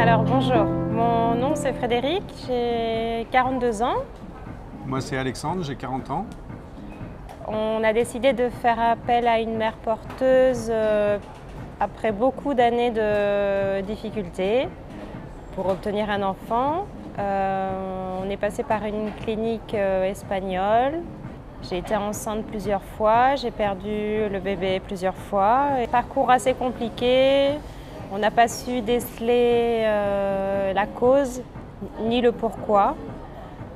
Alors bonjour, mon nom c'est Frédéric, j'ai 42 ans. Moi c'est Alexandre, j'ai 40 ans. On a décidé de faire appel à une mère porteuse après beaucoup d'années de difficultés pour obtenir un enfant. On est passé par une clinique espagnole. J'ai été enceinte plusieurs fois, j'ai perdu le bébé plusieurs fois. Parcours assez compliqué, on n'a pas su déceler la cause ni le pourquoi.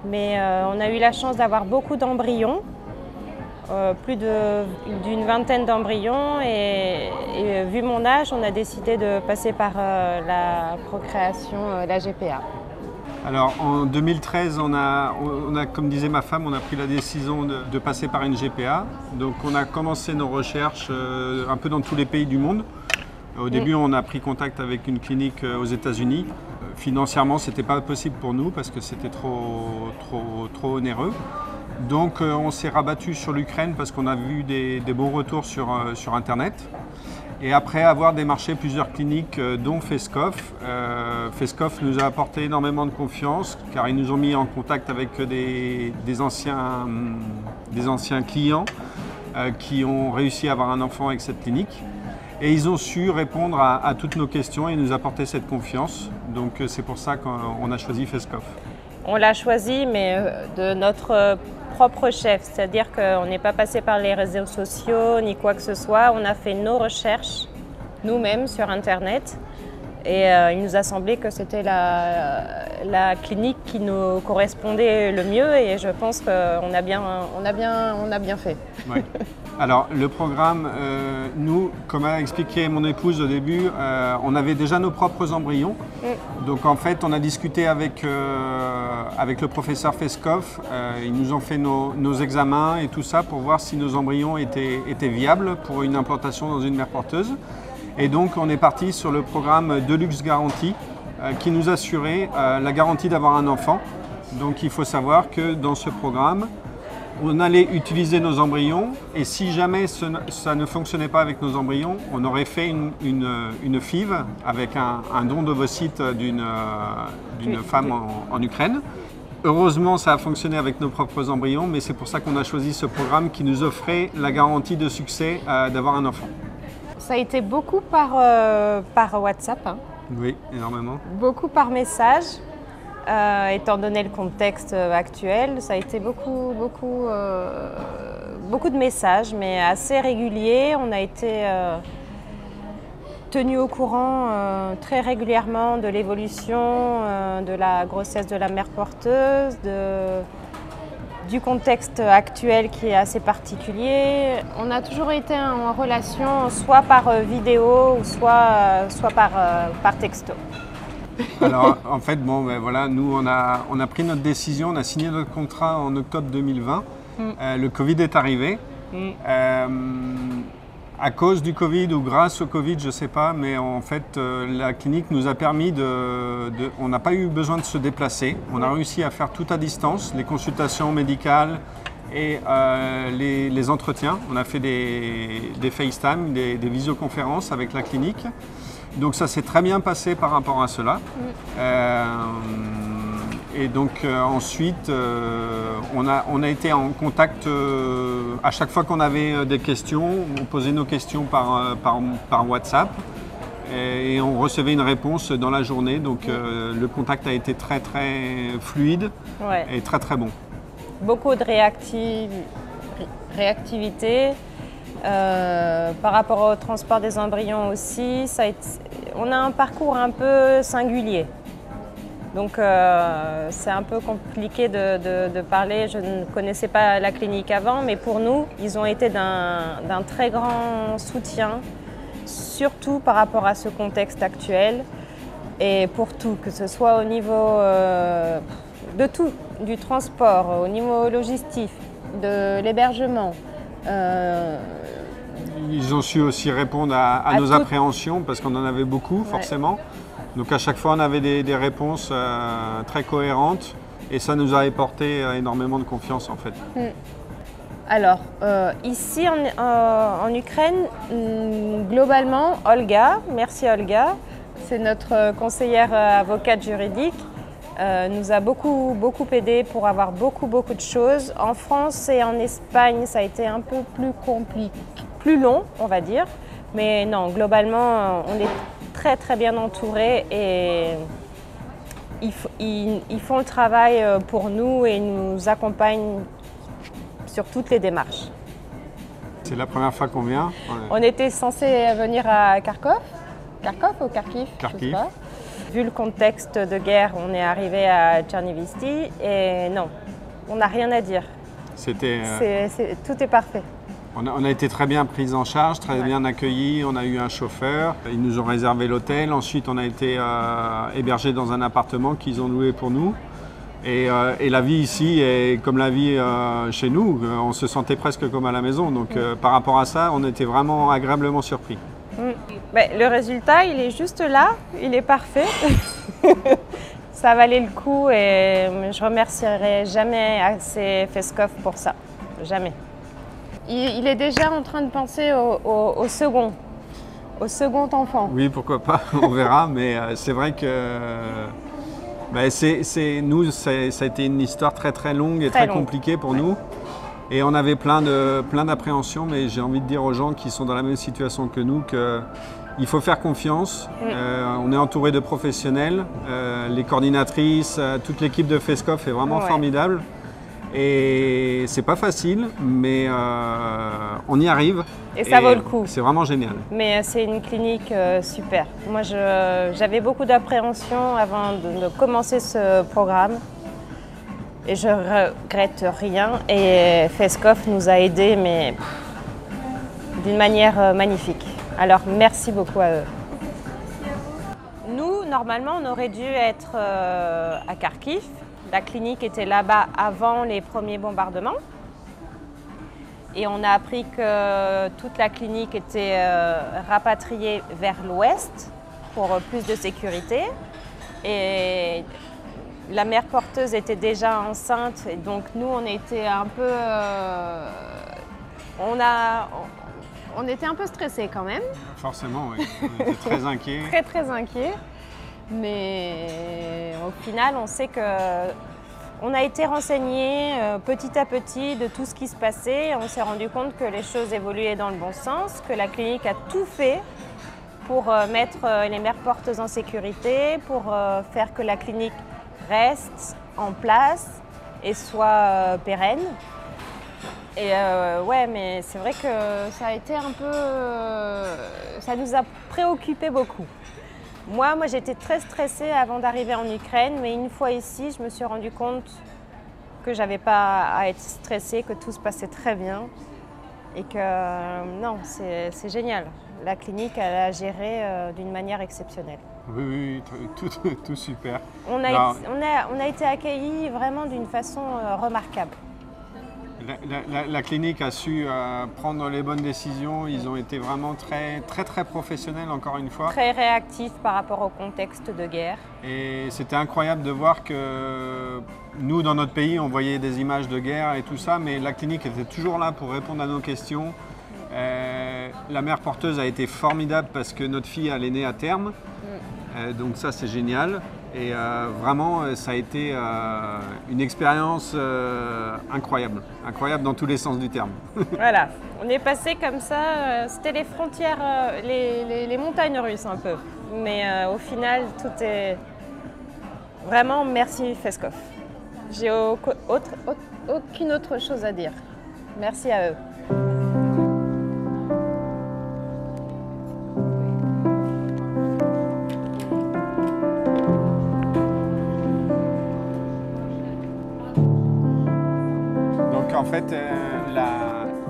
Mais on a eu la chance d'avoir beaucoup d'embryons, plus d'une vingtaine d'embryons et vu mon âge, on a décidé de passer par la procréation, la GPA. Alors en 2013, on a, comme disait ma femme, on a pris la décision de passer par une GPA. Donc on a commencé nos recherches un peu dans tous les pays du monde. Au début, on a pris contact avec une clinique aux États-Unis. Financièrement, ce n'était pas possible pour nous parce que c'était trop onéreux. Donc on s'est rabattu sur l'Ukraine parce qu'on a vu des bons retours sur Internet. Et après avoir démarché plusieurs cliniques, dont Feskov, Feskov nous a apporté énormément de confiance car ils nous ont mis en contact avec des anciens clients qui ont réussi à avoir un enfant avec cette clinique. Et ils ont su répondre à toutes nos questions et nous apporter cette confiance. Donc c'est pour ça qu'on a choisi Feskov. On l'a choisi, mais de notre propre chef, c'est-à-dire qu'on n'est pas passé par les réseaux sociaux ni quoi que ce soit. On a fait nos recherches nous-mêmes sur Internet et il nous a semblé que c'était la clinique qui nous correspondait le mieux et je pense qu'on a bien fait. Ouais. Alors le programme, nous, comme a expliqué mon épouse au début, on avait déjà nos propres embryons. Donc en fait, on a discuté avec le professeur Feskov. Ils nous ont fait nos examens et tout ça pour voir si nos embryons étaient viables pour une implantation dans une mère porteuse. Et donc on est parti sur le programme Deluxe Garantie qui nous assurait la garantie d'avoir un enfant. Donc il faut savoir que dans ce programme, on allait utiliser nos embryons et si jamais ça ne fonctionnait pas avec nos embryons, on aurait fait une FIV avec un don d'ovocytes d'une femme en Ukraine. Heureusement, ça a fonctionné avec nos propres embryons, mais c'est pour ça qu'on a choisi ce programme qui nous offrait la garantie de succès d'avoir un enfant. Ça a été beaucoup par WhatsApp. Hein. Oui, énormément. Beaucoup par message. Étant donné le contexte actuel, ça a été beaucoup de messages, mais assez réguliers. On a été tenus au courant très régulièrement de l'évolution de la grossesse de la mère porteuse, du contexte actuel qui est assez particulier. On a toujours été en relation soit par vidéo, soit par texto. Alors en fait, bon, ben, voilà, nous on a pris notre décision, on a signé notre contrat en octobre 2020. Le Covid est arrivé. À cause du Covid ou grâce au Covid, je ne sais pas, mais en fait la clinique nous a permis on n'a pas eu besoin de se déplacer. On a réussi à faire tout à distance, les consultations médicales et les entretiens. On a fait des FaceTime, des visioconférences avec la clinique. Donc ça s'est très bien passé par rapport à cela. Et donc ensuite, on a été en contact à chaque fois qu'on avait des questions. On posait nos questions par WhatsApp et on recevait une réponse dans la journée. Donc le contact a été très fluide et très bon. Beaucoup de réactivité. Par rapport au transport des embryons aussi, on a un parcours un peu singulier. Donc c'est un peu compliqué de parler. Je ne connaissais pas la clinique avant, mais pour nous, ils ont été d'un très grand soutien, surtout par rapport à ce contexte actuel et pour tout, que ce soit au niveau de tout, du transport, au niveau logistique, de l'hébergement. Ils ont su aussi répondre à nos appréhensions parce qu'on en avait beaucoup forcément. Donc à chaque fois on avait des réponses très cohérentes et ça nous a apporté énormément de confiance en fait. Alors ici en Ukraine, globalement, Olga, merci Olga, c'est notre conseillère avocate juridique. Nous a beaucoup aidé pour avoir beaucoup de choses. En France et en Espagne, ça a été un peu plus compliqué, plus long, on va dire. Mais non, globalement, on est très bien entourés et ils font le travail pour nous et nous accompagnent sur toutes les démarches. C'est la première fois qu'on vient. On était censé venir à Kharkov ou Kharkiv, Kharkiv. Je sais pas. Vu le contexte de guerre, on est arrivé à Tchernivisty et non, on n'a rien à dire. Tout est parfait. On a été très bien pris en charge, très bien accueillis. On a eu un chauffeur, ils nous ont réservé l'hôtel. Ensuite, on a été hébergés dans un appartement qu'ils ont loué pour nous. Et la vie ici est comme la vie chez nous. On se sentait presque comme à la maison. Donc, par rapport à ça, on était vraiment agréablement surpris. Le résultat, il est juste là, il est parfait. Ça valait le coup et je remercierai jamais assez Feskov pour ça, jamais. Il est déjà en train de penser au second enfant. Oui, pourquoi pas, on verra, mais c'est vrai que ça a été une histoire très longue et très compliquée pour nous. Et on avait plein d'appréhensions, mais j'ai envie de dire aux gens qui sont dans la même situation que nous qu'il faut faire confiance. On est entouré de professionnels, les coordinatrices, toute l'équipe de Feskov est vraiment formidable. Et c'est pas facile, mais on y arrive. Et ça vaut le coup. C'est vraiment génial. Mais c'est une clinique super. Moi, j'avais beaucoup d'appréhension avant de commencer ce programme. Et je regrette rien. Et Feskov nous a aidés, mais d'une manière magnifique. Alors, merci beaucoup à eux. Nous, normalement, on aurait dû être à Kharkiv. La clinique était là-bas avant les premiers bombardements. Et on a appris que toute la clinique était rapatriée vers l'ouest pour plus de sécurité. Et la mère porteuse était déjà enceinte, et donc nous, on était un peu... on était un peu stressés quand même. Forcément, oui. On était très inquiets. Très inquiets. Mais au final, on sait qu'on a été renseignés petit à petit de tout ce qui se passait. On s'est rendu compte que les choses évoluaient dans le bon sens, que la clinique a tout fait pour mettre les mères porteuses en sécurité, pour faire que la clinique reste en place et soit pérenne. Et mais c'est vrai que ça a été un peu... ça nous a préoccupé beaucoup. Moi j'étais très stressée avant d'arriver en Ukraine, mais une fois ici, je me suis rendu compte que j'avais pas à être stressée, que tout se passait très bien et que non, c'est génial. La clinique, elle a géré d'une manière exceptionnelle. Oui, tout super. On a été accueillis vraiment d'une façon remarquable. La clinique a su prendre les bonnes décisions. Ils ont été vraiment très professionnels, encore une fois. Très réactifs par rapport au contexte de guerre. Et c'était incroyable de voir que nous, dans notre pays, on voyait des images de guerre et tout ça, mais la clinique était toujours là pour répondre à nos questions. La mère porteuse a été formidable parce que notre fille, elle est née à terme. Donc ça, c'est génial. Et vraiment, ça a été une expérience incroyable dans tous les sens du terme. Voilà, on est passé comme ça, c'était les frontières, les montagnes russes un peu. Mais au final, tout est vraiment merci Feskov. J'ai aucune autre chose à dire. Merci à eux. En fait,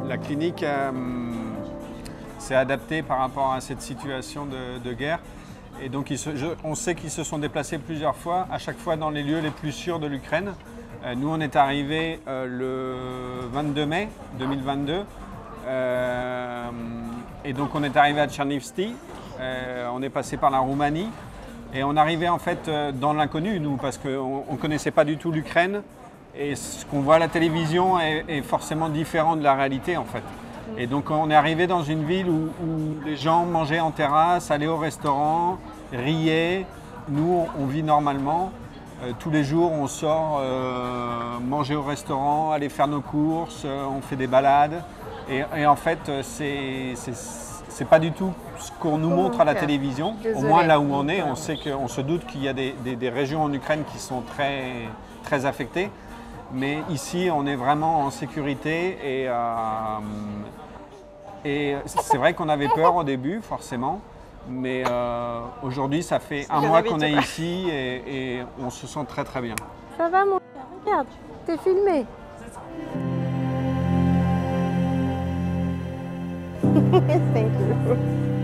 la clinique s'est adaptée par rapport à cette situation de guerre. Et donc, on sait qu'ils se sont déplacés plusieurs fois, à chaque fois dans les lieux les plus sûrs de l'Ukraine. Nous, on est arrivés le 22 mai 2022. Et donc, on est arrivé à Tchernivisty. On est passé par la Roumanie. Et on arrivait en fait dans l'inconnu, nous, parce qu'on ne connaissait pas du tout l'Ukraine. Et ce qu'on voit à la télévision est forcément différent de la réalité en fait. Et donc on est arrivé dans une ville où les gens mangeaient en terrasse, allaient au restaurant, riait. Nous, on vit normalement. Tous les jours, on sort manger au restaurant, aller faire nos courses, on fait des balades. Et en fait, c'est pas du tout ce qu'on nous montre à la télévision. Au moins là où on est, on sait qu'on se doute qu'il y a des régions en Ukraine qui sont très affectées. Mais ici, on est vraiment en sécurité et c'est vrai qu'on avait peur au début, forcément. Mais aujourd'hui, ça fait un mois qu'on est ici et on se sent très très bien. Ça va, mon cœur? Regarde, t'es filmé. Thank you.